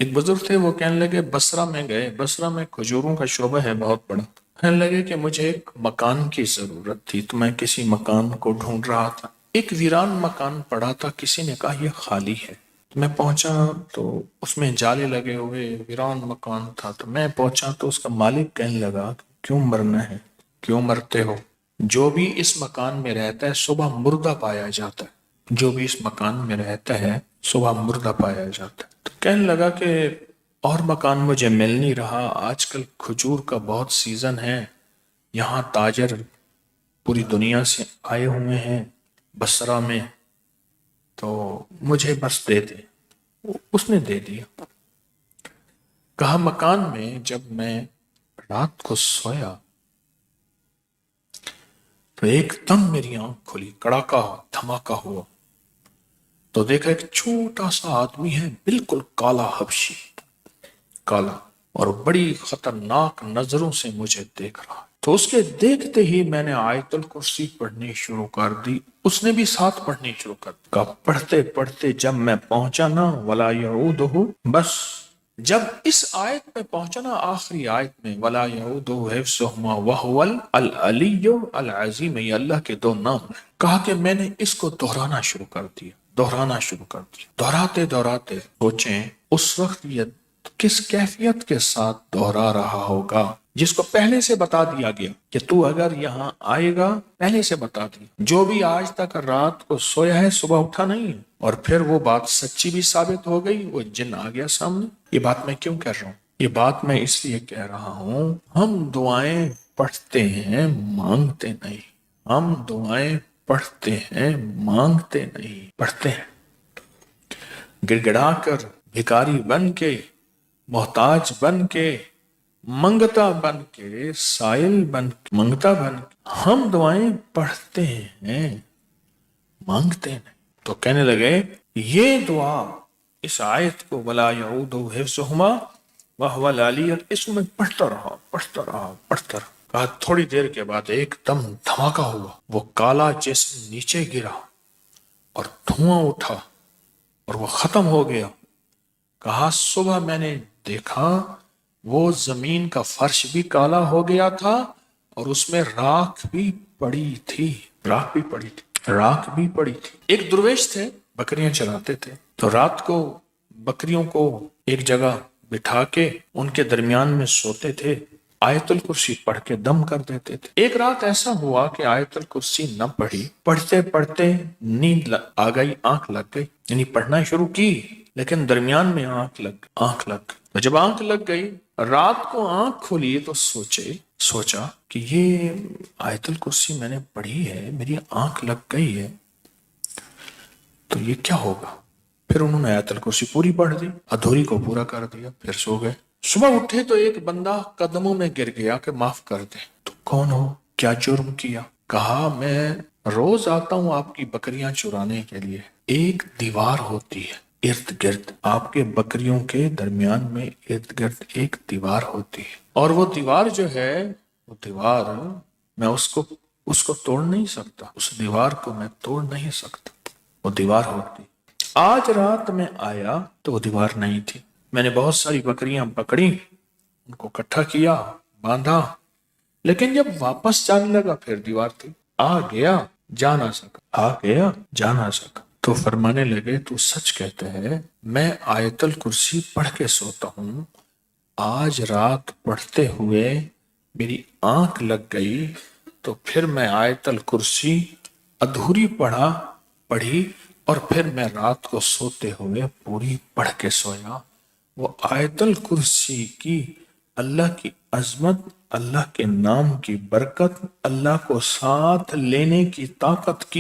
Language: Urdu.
ایک بزرگ تھے، وہ کہنے لگے بصرہ میں گئے، بصرہ میں کھجوروں کا شعبہ ہے بہت بڑا۔ کہنے لگے کہ مجھے ایک مکان کی ضرورت تھی، تو میں کسی مکان کو ڈھونڈ رہا تھا۔ ایک ویران مکان پڑا تھا، کسی نے کہا یہ خالی ہے۔ میں پہنچا تو اس میں جالے لگے ہوئے ویران مکان تھا، تو میں پہنچا تو اس کا مالک کہنے لگا کیوں مرنا ہے، کیوں مرتے ہو؟ جو بھی اس مکان میں رہتا ہے صبح مردہ پایا جاتا ہے، جو بھی اس مکان میں رہتا ہے صبح مردہ پایا جاتا ہے۔ تو کہنے لگا کہ اور مکان مجھے مل نہیں رہا، آج کل کھجور کا بہت سیزن ہے، یہاں تاجر پوری دنیا سے آئے ہوئے ہیں بصرہ میں، تو مجھے بس دے دے۔ اس نے دے دیا۔ کہا مکان میں جب میں رات کو سویا تو ایک دم میری آنکھ کھلی، کڑاکا دھماکہ ہوا، تو دیکھا ایک چھوٹا سا آدمی ہے، بالکل کالا حبشی، کالا، اور بڑی خطرناک نظروں سے مجھے دیکھ رہا ہے۔ تو اس کے دیکھتے ہی میں نے آیت الکرسی پڑھنی شروع کر دی، اس نے بھی ساتھ پڑھنی شروع کر دی۔ کہا پڑھتے پڑھتے جب میں پہنچا نا ولا یعودہ، بس جب اس آیت میں پہنچا نا آخری آیت میں ولا یعودہ حفظہما وہو العلی العظیم، یہ اللہ کے دو نام ہیں، کہا کہ میں نے اس کو دہرانا شروع کر دیا، دہرانا شروع کر دیا، دہراتے دہراتے سوچیں اس وقت یہ کس کیفیت کے ساتھ دہرا رہا ہوگا، جس کو پہلے سے بتا دیا گیا کہ تو اگر یہاں آئے گا، پہلے سے بتا دیا، جو بھی آج تک رات کو سویا ہے صبح اٹھا نہیں ہے۔ اور پھر وہ بات سچی بھی ثابت ہو گئی، وہ جن آ گیا سامنے۔ یہ بات میں کیوں کہہ رہا ہوں؟ یہ بات میں اس لیے کہہ رہا ہوں، ہم دعائیں پڑھتے ہیں مانگتے نہیں، ہم دعائیں پڑھتے ہیں مانگتے نہیں، پڑھتے ہیں گڑ گڑا کر، بھکاری بن کے، محتاج بن کے، منگتا بن کے، سائل بن کے، منگتا بن کے ہم دعائیں پڑھتے ہیں مانگتے نہیں۔ تو کہنے لگے یہ دعا، اس آیت کو ولا یعود حفظہما وہو العلی، اس کو میں پڑھتا رہا پڑھتا رہا پڑھتا رہا۔ کہا تھوڑی دیر کے بعد ایک دم دھماکہ ہوا، وہ کالا جسم نیچے گرا اور دھواں اٹھا اور وہ ختم ہو گیا۔ کہا صبح میں نے دیکھا وہ زمین کا فرش بھی کالا ہو گیا تھا اور اس میں راکھ بھی پڑی تھی، راکھ بھی پڑی تھی، راکھ بھی پڑی تھی۔ ایک درویش تھے، بکریاں چراتے تھے، تو رات کو بکریوں کو ایک جگہ بٹھا کے ان کے درمیان میں سوتے تھے، آیت الکرسی پڑھ کے دم کر دیتے تھے۔ ایک رات ایسا ہوا کہ آیت الکرسی نہ پڑھی، پڑھتے پڑھتے نیند آ گئی، آنکھ لگ گئی، یعنی پڑھنا شروع کی لیکن درمیان میں آنکھ لگ گئی۔ تو جب آنکھ لگ گئی، رات کو آنکھ کھولی تو سوچا کہ یہ آیت الکرسی میں نے پڑھی ہے، میری آنکھ لگ گئی ہے، تو یہ کیا ہوگا؟ پھر انہوں نے آیت الکرسی پوری پڑھ دی، ادھوری کو پورا کر دیا، پھر سو گئے۔ صبح اٹھے تو ایک بندہ قدموں میں گر گیا کہ معاف کر دیں۔ تو کون ہو؟ کیا جرم کیا؟ کہا میں روز آتا ہوں آپ کی بکریاں چرانے کے لیے، ایک دیوار ہوتی ہے ارد گرد، آپ کے بکریوں کے درمیان میں ارد گرد ایک دیوار ہوتی ہے، اور وہ دیوار جو ہے، وہ دیوار میں اس کو توڑ نہیں سکتا، اس دیوار کو میں توڑ نہیں سکتا، وہ دیوار ہوتی۔ آج رات میں آیا تو وہ دیوار نہیں تھی، میں نے بہت ساری بکریاں پکڑی، ان کو اکٹھا کیا، باندھا، لیکن جب واپس جانے لگا پھر دیوار تھی، آ گیا جا نہ سکا، آ گیا جا نہ سکا۔ تو فرمانے لگے تو سچ کہتا ہے، میں آیت الکرسی پڑھ کے سوتا ہوں، آج رات پڑھتے ہوئے میری آنکھ لگ گئی، تو پھر میں آیت الکرسی ادھوری پڑھی اور پھر میں رات کو سوتے ہوئے پوری پڑھ کے سویا۔ وہ آیت الکرسی کی اللہ کی عظمت، اللہ کے نام کی برکت، اللہ کو ساتھ لینے کی طاقت کی